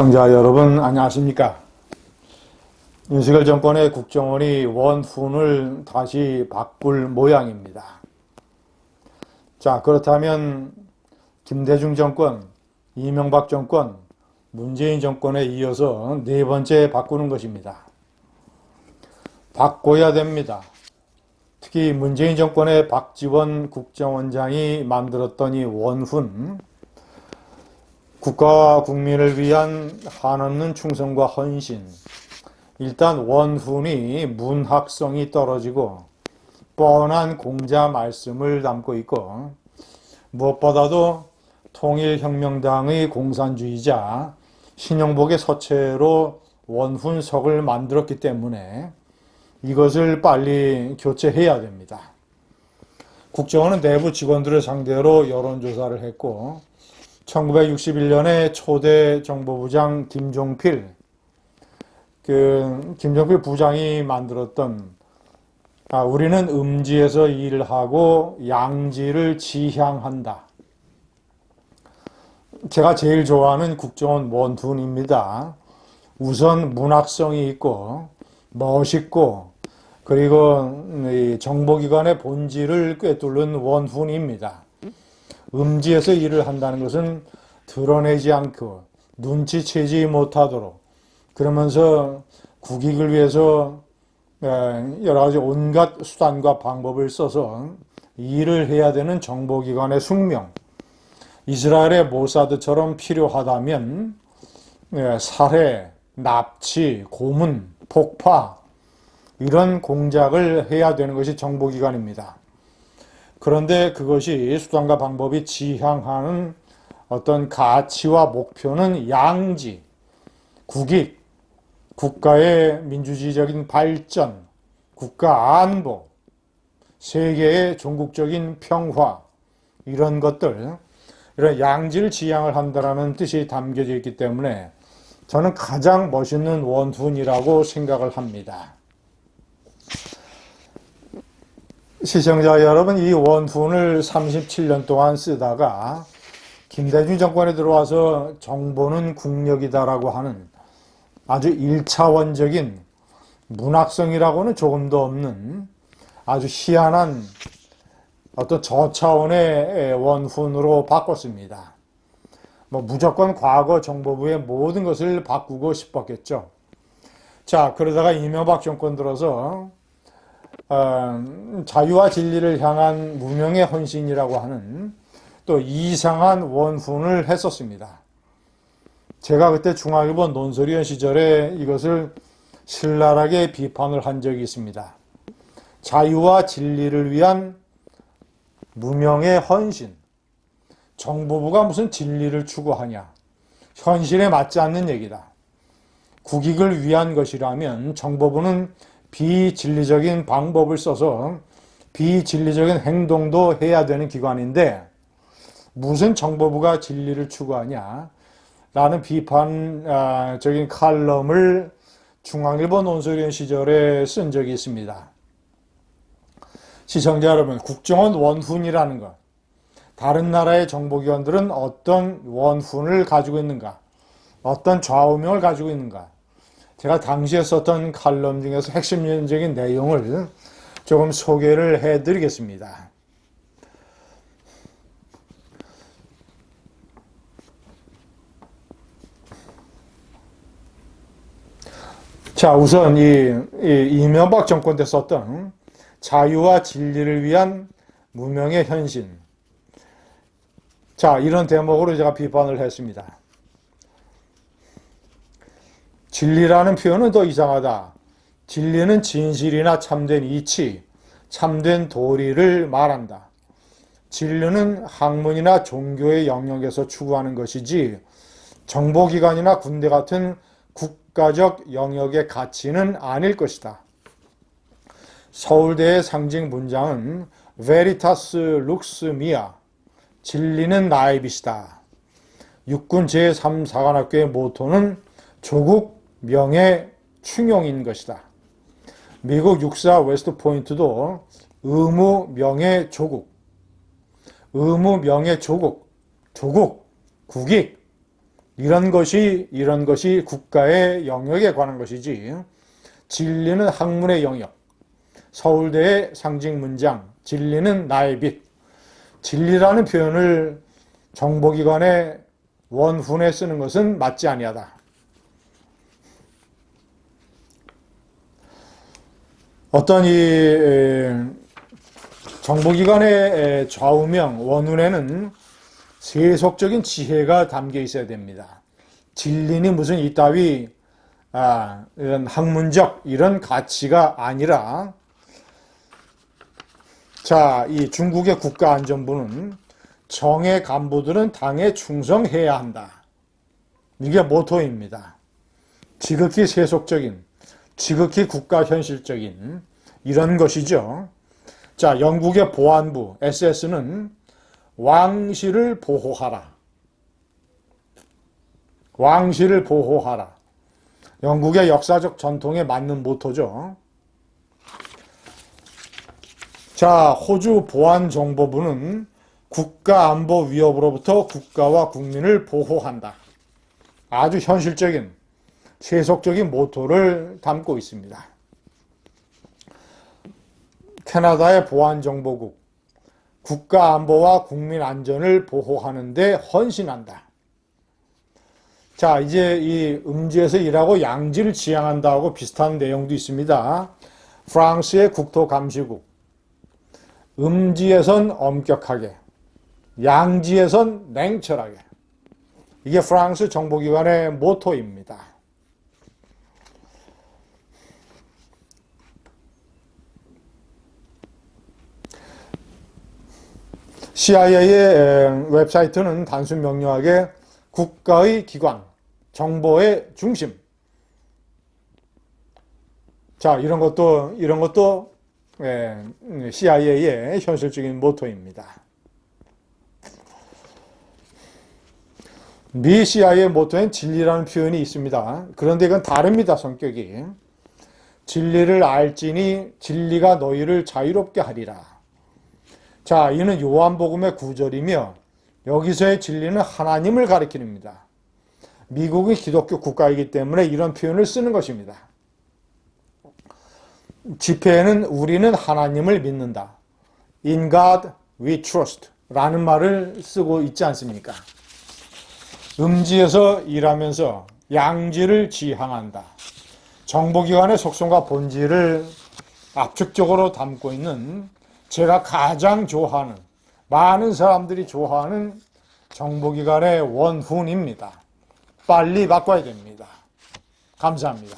시청자 여러분 안녕하십니까? 윤석열 정권의 국정원이 원훈을 다시 바꿀 모양입니다. 자, 그렇다면 김대중 정권, 이명박 정권, 문재인 정권에 이어서 네 번째 바꾸는 것입니다. 바꿔야 됩니다. 특히 문재인 정권의 박지원 국정원장이 만들었던 이 원훈, 국가와 국민을 위한 한없는 충성과 헌신. 일단 원훈이 문학성이 떨어지고 뻔한 공자 말씀을 담고 있고, 무엇보다도 통일혁명당의 공산주의자 신영복의 서체로 원훈석을 만들었기 때문에 이것을 빨리 교체해야 됩니다. 국정원은 내부 직원들을 상대로 여론조사를 했고, 1961년에 초대 정보부장 김종필 부장이 만들었던 우리는 음지에서 일을 하고 양지를 지향한다. 제가 제일 좋아하는 국정원 원훈입니다. 우선 문학성이 있고 멋있고 그리고 정보기관의 본질을 꿰뚫는 원훈입니다. 음지에서 일을 한다는 것은 드러내지 않고 눈치채지 못하도록, 그러면서 국익을 위해서 여러 가지 온갖 수단과 방법을 써서 일을 해야 되는 정보기관의 숙명, 이스라엘의 모사드처럼 필요하다면 살해, 납치, 고문, 폭파 이런 공작을 해야 되는 것이 정보기관입니다. 그런데 그것이 수단과 방법이 지향하는 어떤 가치와 목표는 양지, 국익, 국가의 민주주의적인 발전, 국가 안보, 세계의 종국적인 평화, 이런 것들, 이런 양지를 지향을 한다는 뜻이 담겨져 있기 때문에 저는 가장 멋있는 원훈이라고 생각을 합니다. 시청자 여러분, 이 원훈을 37년 동안 쓰다가 김대중 정권에 들어와서 정보는 국력이다라고 하는 아주 1차원적인 문학성이라고는 조금도 없는 아주 희한한 어떤 저차원의 원훈으로 바꿨습니다. 무조건 과거 정보부의 모든 것을 바꾸고 싶었겠죠. 자, 그러다가 이명박 정권 들어서 자유와 진리를 향한 무명의 헌신이라고 하는 또 이상한 원훈을 했었습니다. 제가 그때 중앙일보 논설위원 시절에 이것을 신랄하게 비판을 한 적이 있습니다. 자유와 진리를 위한 무명의 헌신. 정보부가 무슨 진리를 추구하냐. 현실에 맞지 않는 얘기다. 국익을 위한 것이라면 정보부는 비진리적인 방법을 써서 비진리적인 행동도 해야 되는 기관인데 무슨 정보부가 진리를 추구하냐 라는 비판적인 칼럼을 중앙일보 논설위원 시절에 쓴 적이 있습니다. 시청자 여러분, 국정원 원훈이라는 것, 다른 나라의 정보기관들은 어떤 원훈을 가지고 있는가, 어떤 좌우명을 가지고 있는가, 제가 당시에 썼던 칼럼 중에서 핵심적인 내용을 조금 소개를 해드리겠습니다. 자, 우선 이명박 정권 때 썼던 자유와 진리를 위한 무명의 헌신. 자, 이런 대목으로 제가 비판을 했습니다. 진리라는 표현은 더 이상하다. 진리는 진실이나 참된 이치, 참된 도리를 말한다. 진리는 학문이나 종교의 영역에서 추구하는 것이지 정보기관이나 군대 같은 국가적 영역의 가치는 아닐 것이다. 서울대의 상징 문장은 Veritas Lux Mea, 진리는 나의 빛이다. 육군 제3사관학교의 모토는 조국, 명예, 충용인 것이다. 미국 육사 웨스트포인트도 의무, 명예, 조국, 조국, 국익, 이런 것이 국가의 영역에 관한 것이지, 진리는 학문의 영역, 서울대의 상징 문장, 진리는 나의 빛. 진리라는 표현을 정보기관의 원훈에 쓰는 것은 맞지 아니하다. 어떤 이 정보기관의 좌우명, 원훈에는 세속적인 지혜가 담겨 있어야 됩니다. 진리니 무슨 이따위 이런 학문적 이런 가치가 아니라, 자, 이 중국의 국가안전부는 정의 간부들은 당에 충성해야 한다. 이게 모토입니다. 지극히 세속적인, 지극히 국가 현실적인 이런 것이죠. 자, 영국의 보안부 SS는 왕실을 보호하라. 왕실을 보호하라. 영국의 역사적 전통에 맞는 모토죠. 자, 호주 보안정보부는 국가안보 위협으로부터 국가와 국민을 보호한다. 아주 현실적인, 세속적인 모토를 담고 있습니다. 캐나다의 보안정보국, 국가안보와 국민 안전을 보호하는 데 헌신한다. 자, 이제 이 음지에서 일하고 양지를 지향한다고 비슷한 내용도 있습니다. 프랑스의 국토감시국, 음지에선 엄격하게, 양지에선 냉철하게. 이게 프랑스 정보기관의 모토입니다. CIA의 웹사이트는 단순 명료하게 국가의 기관, 정보의 중심. 자, 이런 것도 CIA의 현실적인 모토입니다. 미 CIA 모토엔 진리라는 표현이 있습니다. 그런데 이건 다릅니다, 성격이. 진리를 알지니 진리가 너희를 자유롭게 하리라. 자, 이는 요한복음의 9절이며 여기서의 진리는 하나님을 가리킵니다. 미국이 기독교 국가이기 때문에 이런 표현을 쓰는 것입니다. 집회에는 우리는 하나님을 믿는다. In God we trust 라는 말을 쓰고 있지 않습니까? 음지에서 일하면서 양지를 지향한다. 정보기관의 속성과 본질을 압축적으로 담고 있는 제가 가장 좋아하는, 많은 사람들이 좋아하는 정보기관의 원훈입니다. 빨리 바꿔야 됩니다. 감사합니다.